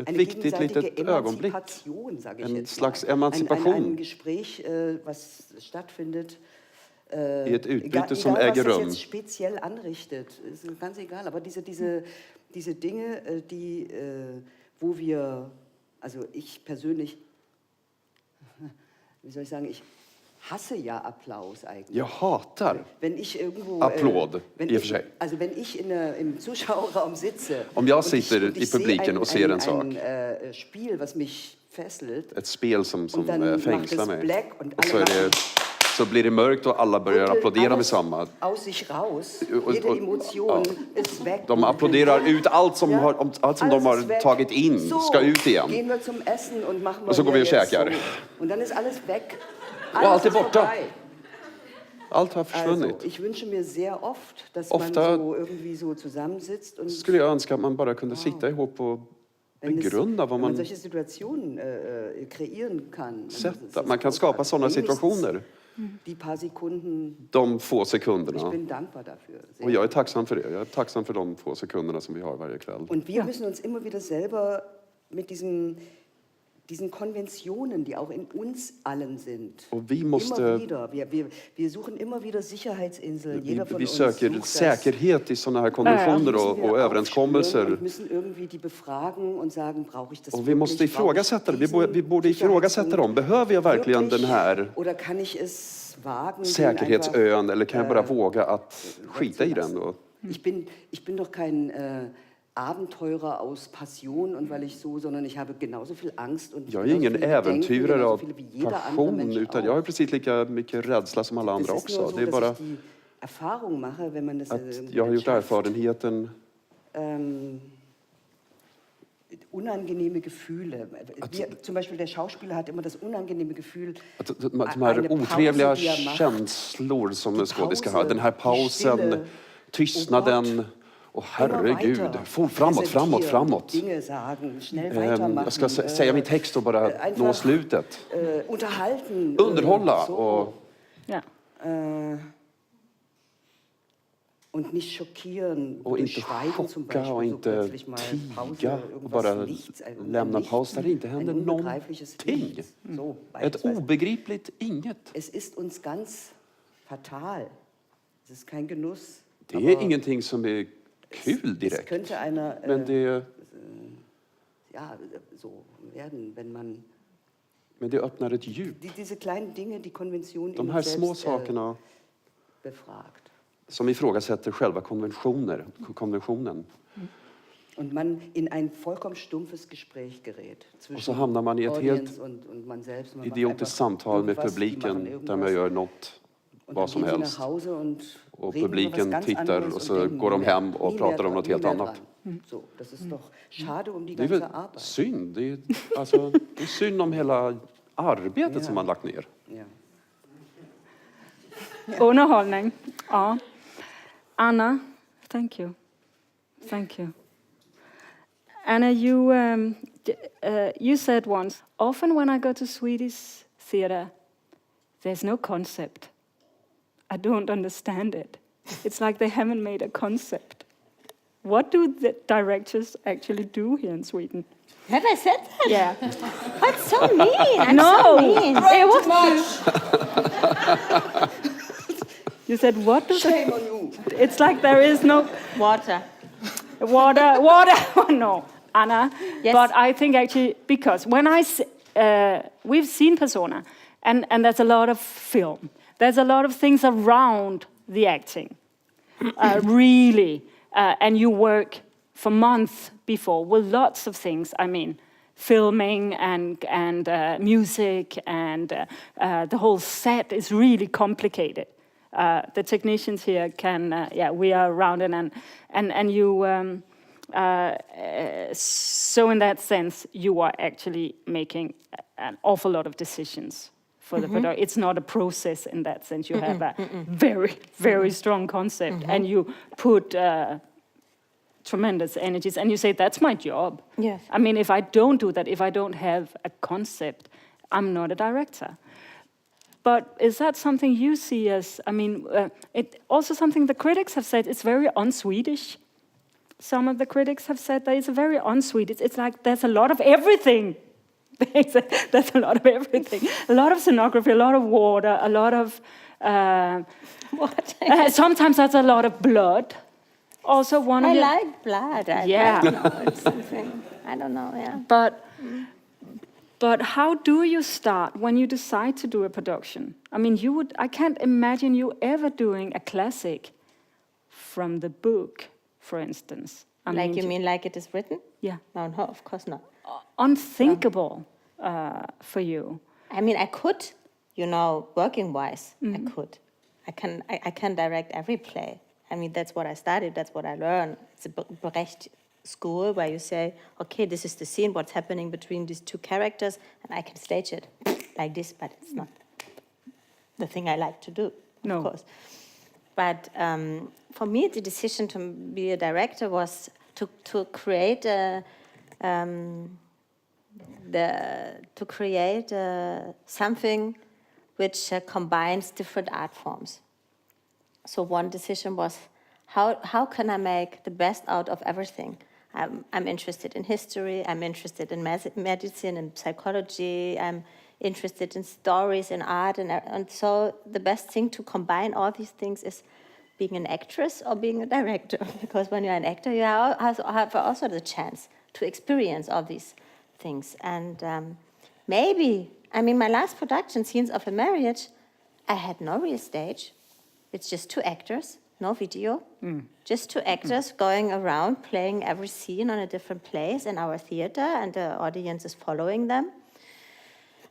eine viktigt gegenseitige litet ögonblick. Emanzipation, sage ich En jetzt slags mal. emancipation. Ein Gespräch, was stattfindet. I ett utbyte som egal, äger was das rum. jetzt speziell anrichtet, ist ganz egal. Aber diese Dinge, wo wir, also ich persönlich, wie soll ich sagen, ich hasse ja Applaus eigentlich. Jag hatar Wenn ich irgendwo, applåd, i och för sig. Also wenn ich im Zuschauerraum sitze Om jag und sitter und i sehe publiken och ser en sak. ein Spiel, was mich fesselt, Ett spel som und dann macht fängslar es mig. black und Och så, alle så blir det mörkt och alla börjar applådera med alles samma. aus sich raus, Und- jede und- Emotion ist weg. De applåderar ut allt som, Ja, allt som de alles har ist weg. tagit in, So, ska ut igen. Gehen wir zum Essen und machen Och så går vi och hier jetzt käkar. so. Und dann ist alles weg. Och allt är ist borta. vorbei. Allt har försvunnit. Also, ich wünsche mir sehr oft, dass Ofta man so irgendwie so zusammensitzt und Skulle jag önska att man bara kunde sitta ihop och begrunda vad man solche Situationen kreieren kan. sätta. Man kan skapa sådana situationer. Die paar Sekunden. De få sekunderna. Ich bin dankbar dafür. Och jag är tacksam för det. Jag är tacksam för de få sekunderna som vi har varje kväll. Und wir müssen uns immer wieder selber mit diesen Konventionen, die auch in uns allen sind. Och vi måste... Immer wieder. Wir suchen immer wieder Sicherheitsinseln. Jeder von Vi uns söker sucht säkerhet i sådana här konventioner och överenskommelser. Wir müssen irgendwie die befragen und sagen, brauche ich das Och vi måste ifrågasätta det. Vi borde ifrågasätta dem. Behöver jag verkligen den här oder kann ich es wagen, säkerhetsön eller kan jag bara våga att skita i den? Och... Ich bin doch kein Abenteurer aus Passion und weil ich so, sondern ich habe genauso viel Angst und jag är ingen äventyrare av passion utan jag har precis lika mycket rädsla som alla andra också. Det är bara att jag har gjort erfarenheten unangenehme Gefühle. Zum Beispiel der Schauspieler hat immer das unangenehme Gefühl. De här otrevliga känslor som skådespelare ska ha. Den här pausen, tystnaden. Och herregud, framåt. Jag ska säga min text och bara nå slutet. Underhålla och... Und nicht schockieren, och inte chocka och inte tiga och bara lämna paus där det inte händer någonting. Ett obegripligt inget. Es ist uns ganz fatal. Es ist kein Genuss. Det är ingenting som är kul direkt. Men det... Ja, så werden, wenn man... Men det öppnar ett djup. Diese kleinen Dinge, die Konvention de här små sakerna befragt. Som ifrågasätter själva konventionen. Und man in ein vollkommen stumpfes Gespräch gerät. Och så hamnar man i ett helt idiotiskt samtal med publiken där man gör något, vad som helst. Och publiken tittar och så går de hem och pratar om något helt annat. Det är väl synd. Det är synd om hela arbetet som man lagt ner. Underhållning. Ja. Anna, thank you. Anna, you said once, often when I go to Swedish theater, there's no concept. I don't understand it. It's like they haven't made a concept. What do the directors actually do here in Sweden? Have I said that? Yeah. That's so mean. I'm no, so mean. It was You said what? Shame on you. It's like there is no water. No, Anna. Yes. But I think actually because when we've seen Persona, and there's a lot of film. There's a lot of things around the acting, really, and you work for months before with lots of things. I mean, filming and music and the whole set is really complicated. The technicians here we are around it and you. So in that sense, you are actually making an awful lot of decisions for the product. It's not a process in that sense. You have a very, very strong concept, and you put tremendous energies, and you say, that's my job. Yes. I mean, if I don't do that, if I don't have a concept, I'm not a director. But is that something you see as, I mean, it also something the critics have said, it's very un-Swedish. Some of the critics have said that it's very un-Swedish. It's like there's a lot of everything. There's a lot of everything. A lot of scenography, a lot of water, a lot of... sometimes that's a lot of blood. Also one of like blood. I don't know, yeah. But how do you start when you decide to do a production? I mean, I can't imagine you ever doing a classic from the book, for instance. You mean like it is written? Yeah. No, of course not. Unthinkable for you. I mean, I could, working-wise, I could. I can direct every play. I mean, that's what I studied, that's what I learned. It's a Brecht school where you say, okay, this is the scene, what's happening between these two characters, and I can stage it like this, but it's not the thing I like to do, of course. But for me, the decision to be a director was to create a to create something which combines different art forms. So one decision was, how can I make the best out of everything? I'm interested in history, I'm interested in medicine and psychology, I'm interested in stories and art, and so the best thing to combine all these things is being an actress or being a director, because when you're an actor, you have also the chance to experience all these things. And maybe, my last production, Scenes of a Marriage, I had no real stage. It's just 2 actors, no video, just 2 actors going around playing every scene on a different place in our theater, and the audience is following them.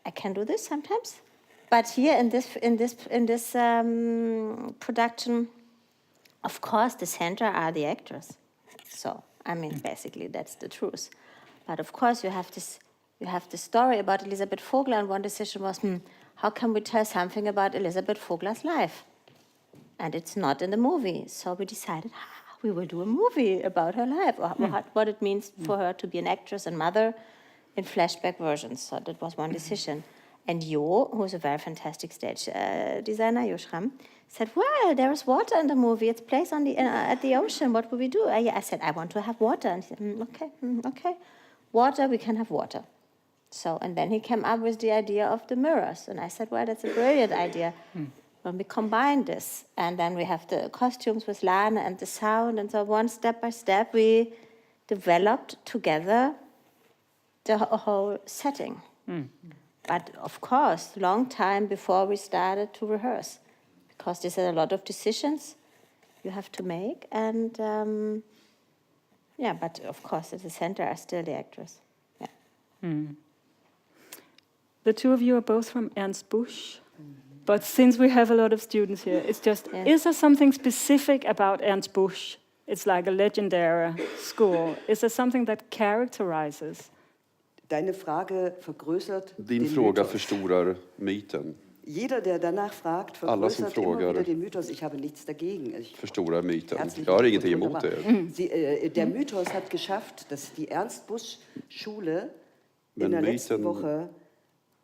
I can do this sometimes, but here in this production, of course, the center are the actors. So basically that's the truth. But of course, you have the story about Elisabeth Vogler, and one decision was, how can we tell something about Elisabeth Vogler's life? And it's not in the movie. So we decided, we will do a movie about her life, what it means for her to be an actress and mother in flashback versions. So that was one decision. And Jo, who's a very fantastic stage designer, Jo Schramm, said, well, there is water in the movie. It plays at the ocean. What will we do? I said, I want to have water. And he said, okay. Water, we can have water. So, and then he came up with the idea of the mirrors. And I said, well, that's a brilliant idea. When we combine this, and then we have the costumes with Lana and the sound, and so one step by step, we developed together the whole setting. But of course, long time before we started to rehearse, because there's a lot of decisions you have to make, and but of course, at the center are still the actors. The 2 of you are both from Ernst Busch. But since we have a lot of students here, it's just, is there something specific about Ernst Busch? It's like a legendary school. Is there something that characterizes? Deine Frage vergrößert Din den fråga Mythos. Förstorar myten. Jeder, der danach fragt, vergrößert immer wieder den Mythos. Ich habe nichts dagegen. Förstorar myten. Jag har ingenting emot det. Der Mythos hat geschafft, dass die Ernst-Busch-Schule in der letzten Woche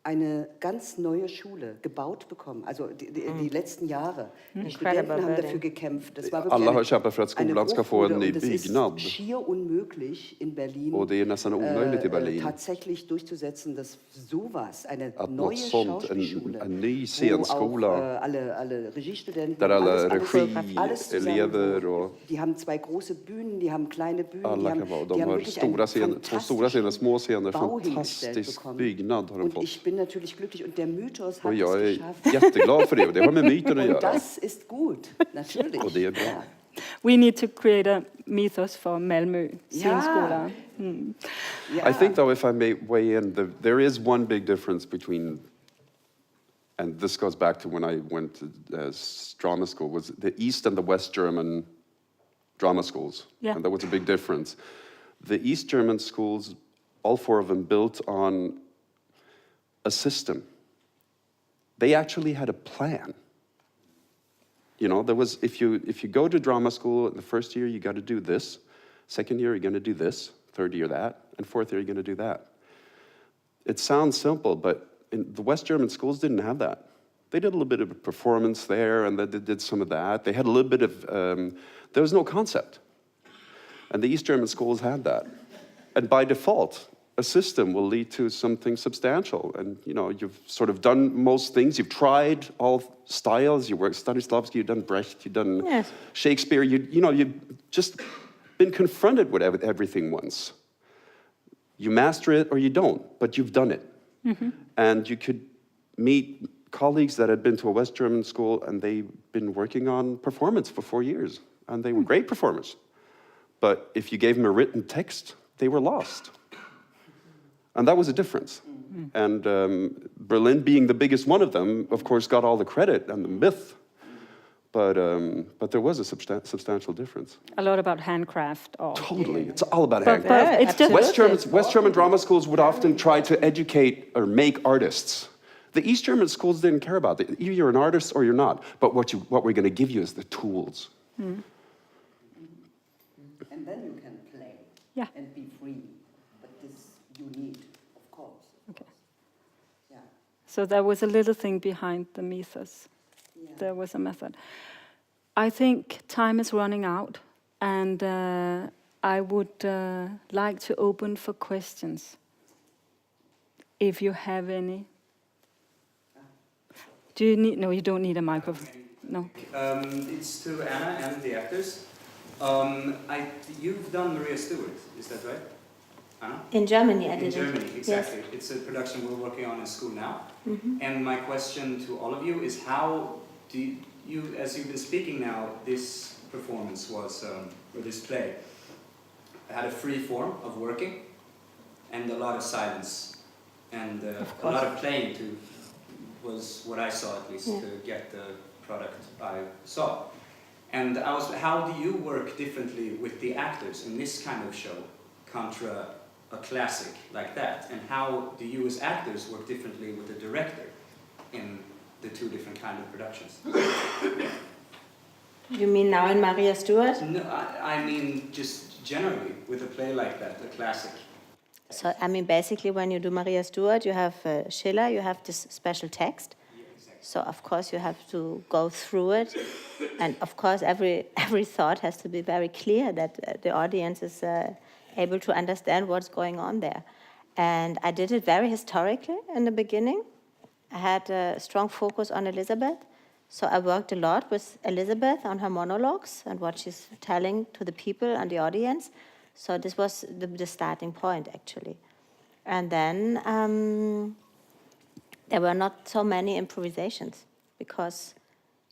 eine ganz neue Schule gebaut bekommen. Also die letzten Jahre. Die Studenten haben dafür gekämpft. Das war Alla har kämpat för att skolan ska få en ny byggnad. byggnad. Det är schier unmöglich in Berlin, Och det är nästan omöjligt i Berlin. tatsächlich durchzusetzen, dass sowas, eine Att neue något sånt, Schauspielschule, en ny wo scenskola, auch, alle Regiestudenten, där alla alles regielever zusammen, och die haben 2 große Bühnen, die haben kleine Bühnen, alla kan vara. De har stora scener, 2 stora scener, små scener, fantastisk byggnad har de und fått. ich bin natürlich glücklich und der Mythos hat Och jag es är geschafft. jätteglad för det, och det har med myten att Und göra. das ist gut, natürlich. Och det är bra. We need to create a mythos for Malmö scenskola. I think, though, if I may weigh in, there is one big difference between, and this goes back to when I went to drama school, was the East and the West German drama schools. Yeah. And that was a big difference. The East German schools, all 4 of them, built on a system. They actually had a plan. You know, there was, if you go to drama school, the first year you got to do this, second year you're going to do this, third year that, and fourth year you're going to do that. It sounds simple, but the West German schools didn't have that. They did a little bit of a performance there, and they did some of that. They had a little bit of, there was no concept. And the East German schools had that. And by default, a system will lead to something substantial. And, you know, you've sort of done most things. You've tried all styles. You worked Stanislavski, you've done Brecht, you've done Shakespeare. You know, you've just been confronted with everything once. You master it or you don't, but you've done it. And you could meet colleagues that had been to a West German school, and they've been working on performance for 4 years. And they were great performers. But if you gave them a written text, they were lost. And that was a difference. And Berlin, being the biggest one of them, of course, got all the credit and the myth. But there was a substantial difference. A lot about handcraft. Totally, it's all about But handcraft. it's just West German drama schools would often try to educate or make artists. The East German schools didn't care about it. Either you're an artist or you're not. But what we're going to give you is the tools. And then you can play and be free. But practice you need, of course. Okay. Yeah. So there was a little thing behind the mythos. Yeah. There was a method. I think time is running out, and I would like to open for questions, if you have any. Do you need? No, you don't need a microphone. No. It's to Anna and the actors. You've done Maria Stuart, is that right, Anna? In Germany, I did In Germany, it. exactly. Yes. It's a production we're working on in school now. Mm-hmm. And my question to all of you is, how do you, as you've been speaking now, this performance was, or this play, had a free form of working and a lot of silence and a lot of playing too, was what I saw at least, to get the product I saw. And how do you work differently with the actors in this kind of show contra a classic like that? And how do you as actors work differently with the director in the two different kind of productions? You mean now in Maria Stuart? No, I mean just generally with a play like that, a classic. So, I mean, basically, when you do Maria Stuart, you have Schiller, you have this special text. Yeah, exactly. So, of course, you have to go through it. And, of course, every thought has to be very clear that the audience is able to understand what's going on there. And I did it very historically in the beginning. I had a strong focus on Elizabeth. So I worked a lot with Elizabeth on her monologues and what she's telling to the people and the audience. So this was the starting point, actually. And then there were not so many improvisations because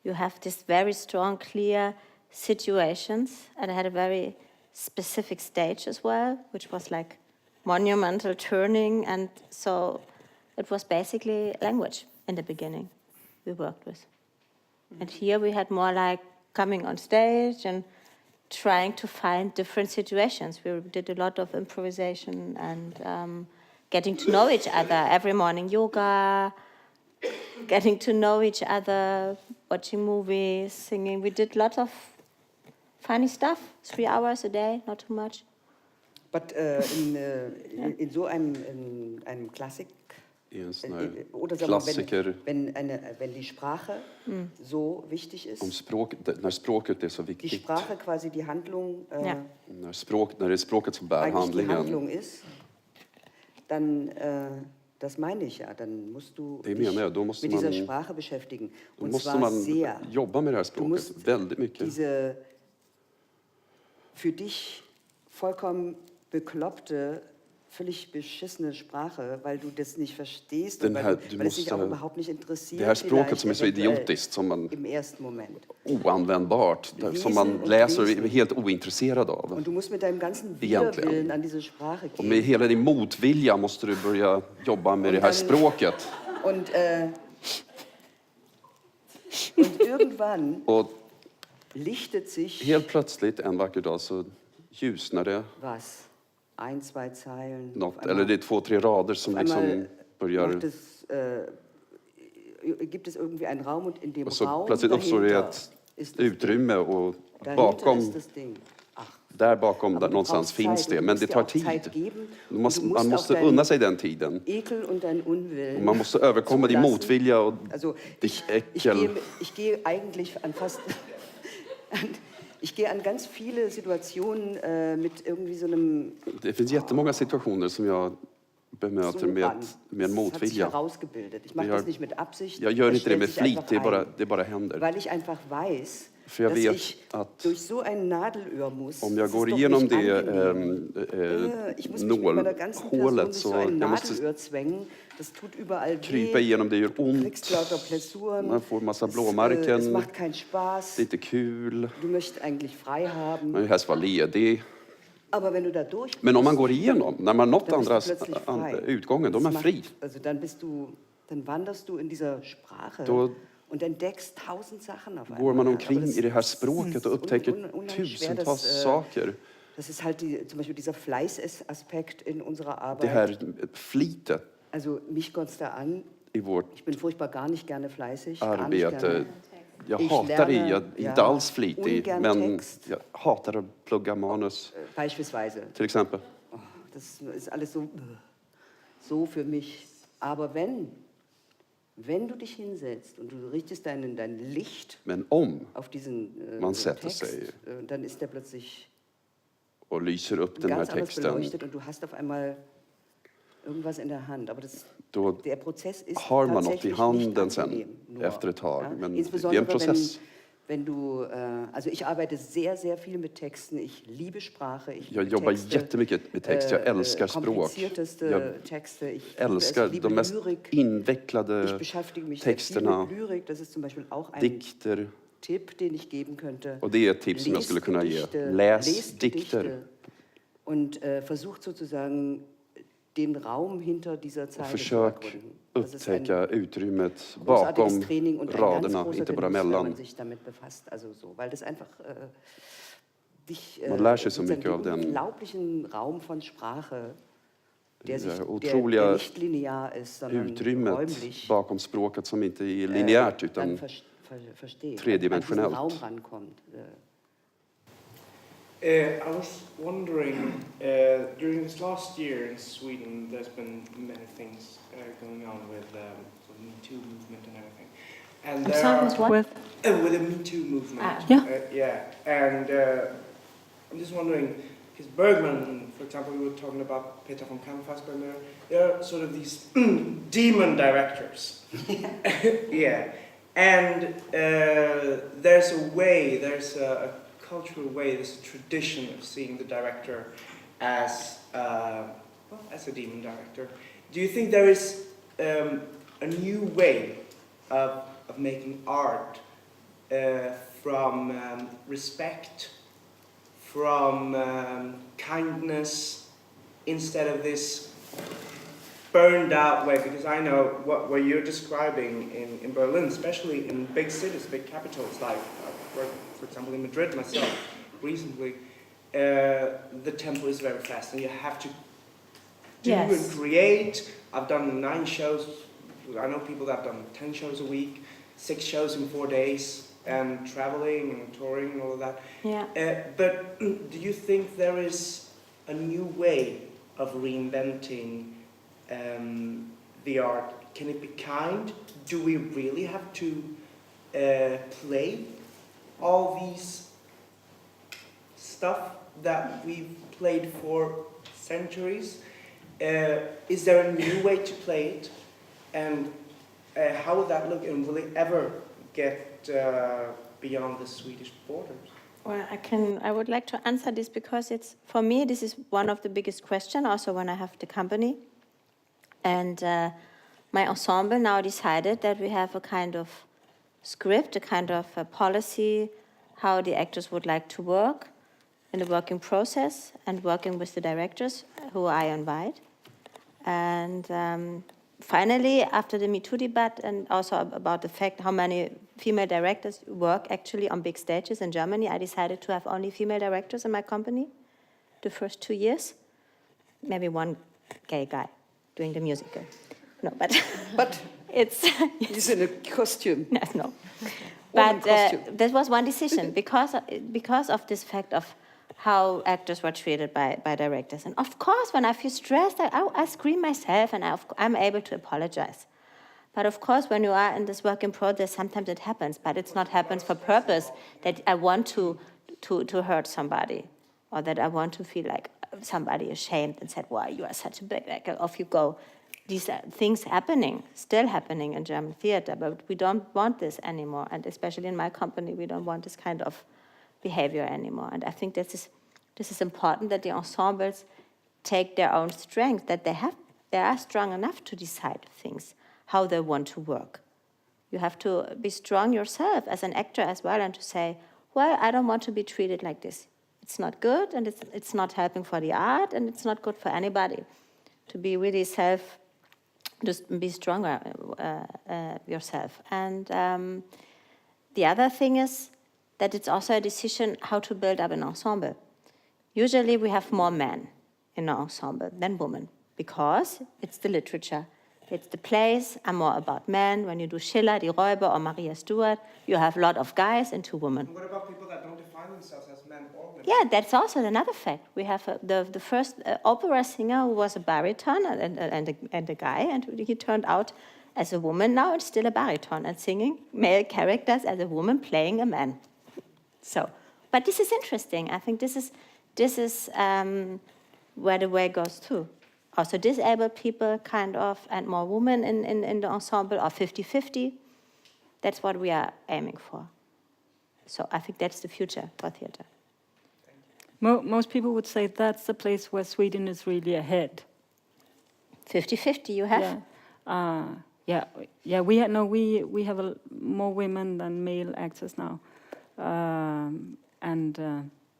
you have this very strong, clear situations. And I had a very specific stage as well, which was like monumental turning. And so it was basically language in the beginning we worked with. And here we had more like coming on stage and trying to find different situations. We did a lot of improvisation and getting to know each other. Every morning yoga, getting to know each other, watching movies, singing. We did a lot of funny stuff, 3 hours a day, not too much. But in so einem Klassik, oder sagen wir, wenn die Sprache so wichtig ist, när språket är så viktigt, die Sprache quasi die Handlung, när det är språket som bär die handlingen, Handlung ist, dann, das meine ich ja, dann musst du dich mit dieser Sprache beschäftigen. Und zwar sehr. Jobba med det här språket väldigt mycket. Diese für dich vollkommen bekloppte, völlig beschissene Sprache, weil du das nicht verstehst und weil es dich auch überhaupt nicht interessiert. Det här språket som är så idiotiskt, som man, im ersten Moment. Oanvändbart, som man läser och är helt ointresserad av. Und du musst mit deinem ganzen Widerwillen an diese Sprache gehen. Och med hela din motvilja måste du börja jobba med det här språket. Und irgendwann lichtet sich... Helt plötsligt, en vacker dag, så ljusnar det. Was? 1-2 Zeilen. Något, eller det är 2-3 rader som liksom börjar... Gibt es irgendwie einen Raum und in dem och så Raum plötsligt uppstår det ett utrymme och bakom... Där bakom där någonstans finns det, men det tar tid. Man måste unna sig den tiden. Och man måste överkomma din motvilja och ditt äckel. Ich gehe an ganz viele Situationen mit irgendwie so einem... Det finns jättemånga situationer som jag bemöter med motvilja. Jag gör inte det med flit, det bara händer. Weil ich einfach weiß, för jag vet att om jag går igenom det nålhålet så jag måste krypa igenom det, gör ont, man får massa blåmärken, det är inte kul, man vill helst vara ledig. Men om man går igenom, när man nått andra utgången, då är man fri. Då går man omkring i det här språket och upptäcker tusentals saker. Das ist halt zum Beispiel dieser Fleißaspekt in unserer Arbeit. Det här flitet. Also mich kommt's da an. Ich bin furchtbar gar nicht gerne fleißig. Arbete. Jag hatar det, jag är inte alls flitig, men jag hatar att plugga manus. Beispielsweise. Till exempel. das ist alles so für mich. Aber wenn du dich hinsetzt und du richtest dein Licht auf diesen Text, dann ist der plötzlich och lyser upp den här texten, und du hast auf einmal irgendwas in der Hand. Aber der Prozess ist har man något i tatsächlich handen nicht sen angenehm, efter ett tag. Men det är en insbesondere process. wenn du, also ich arbeite sehr, sehr viel mit Texten. Ich liebe Sprache. Jag jobbar jättemycket med text. Jag älskar språk. Jag älskar de mest invecklade texterna, dikter. Tipp, den ich geben könnte. Och det är ett tips som jag skulle kunna ge. Läs dikter. Und versucht sozusagen den Raum hinter dieser Zeile försök upptäcka utrymmet bakom raderna, inte bara mellan. Weil das einfach man lär sig så mycket av den unglaublichen Raum von Sprache, der otroliga nicht linear ist, sondern utrymmet räumlich, bakom språket som inte är linjärt utan tredimensionellt. I was wondering, during this last year in Sweden, there's been many things going on with the Me Too movement and everything. And with the Me Too movement. Yeah. And I'm just wondering, because Bergman, for example, we were talking about Peter von Kampfassbender, they're sort of these demon directors. Yeah. And there's a cultural way, there's a tradition of seeing the director as a demon director. Do you think there is a new way of making art from respect, from kindness, instead of this burned out way? Because I know what you're describing in Berlin, especially in big cities, big capitals, like for example in Madrid myself recently, the tempo is very fast and you have to do and create. I've done 9 shows. I know people that have done 10 shows a week, 6 shows in 4 days, and traveling and touring and all of that. Yeah. But do you think there is a new way of reinventing the art? Can it be kind? Do we really have to play all these stuff that we've played for centuries? Is there a new way to play it? And how would that look? And will it ever get beyond the Swedish borders? Well, I would like to answer this because for me, this is one of the biggest questions also when I have the company. And my ensemble now decided that we have a kind of script, a kind of a policy, how the actors would like to work in the working process and working with the directors who I invite. And finally, after the Me Too debate and also about the fact how many female directors work actually on big stages in Germany, I decided to have only female directors in my company the first 2 years. Maybe one gay guy doing the musical. No, but it's... He's in a costume. No. But that was one decision because of this fact of how actors were treated by directors. And of course, when I feel stressed, I scream myself and I'm able to apologize. But of course, when you are in this work in progress, sometimes it happens, but it's not happens for purpose that I want to hurt somebody or that I want to feel like somebody ashamed and said, "Why you are such a big actor, off you go." These are things still happening in German theater, but we don't want this anymore. And especially in my company, we don't want this kind of behavior anymore. And I think this is important that the ensembles take their own strength, that they are strong enough to decide things, how they want to work. You have to be strong yourself as an actor as well and to say, well, I don't want to be treated like this. It's not good and it's not helping for the art and it's not good for anybody. To be really just be stronger yourself. And the other thing is that it's also a decision how to build up an ensemble. Usually we have more men in an ensemble than women because it's the literature. It's the plays are more about men. When you do Schiller, Die Räuber, or Maria Stuart, you have a lot of guys and 2 women. And what about people that don't define themselves as men or women? Yeah, that's also another fact. We have the first opera singer who was a baritone and a guy, and he turned out as a woman. Now it's still a baritone and singing male characters as a woman playing a man. So, but this is interesting. I think this is where the way goes to. Also disabled people, kind of, and more women in the ensemble, or 50-50. That's what we are aiming for. So I think that's the future for theater. Most people would say that's the place where Sweden is really ahead. 50-50, you have? Yeah. We have more women than male actors now, and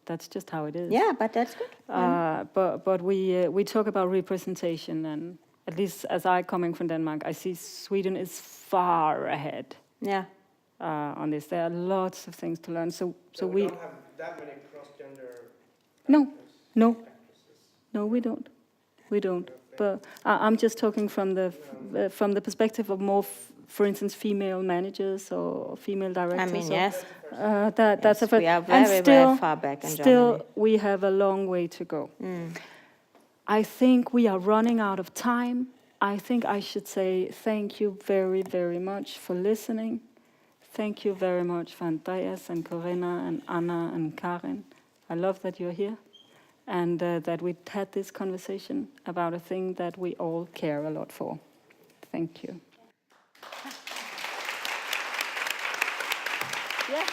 that's just how it is. Yeah, but that's good. But we talk about representation, and at least as I coming from Denmark, I see Sweden is far ahead. Yeah. On this, there are lots of things to learn. So we don't have that many cross-gender. No, we don't. But I'm just talking from the perspective of more, for instance, female managers or female directors. I mean, yes. That's a fact. We are very far back in Germany. Still, we have a long way to go. I think we are running out of time. I think I should say thank you very, very much for listening. Thank you very much for Andreas and Corinna and Anna and Karin. I love that you're here and that we had this conversation about a thing that we all care a lot for. Thank you. Yeah.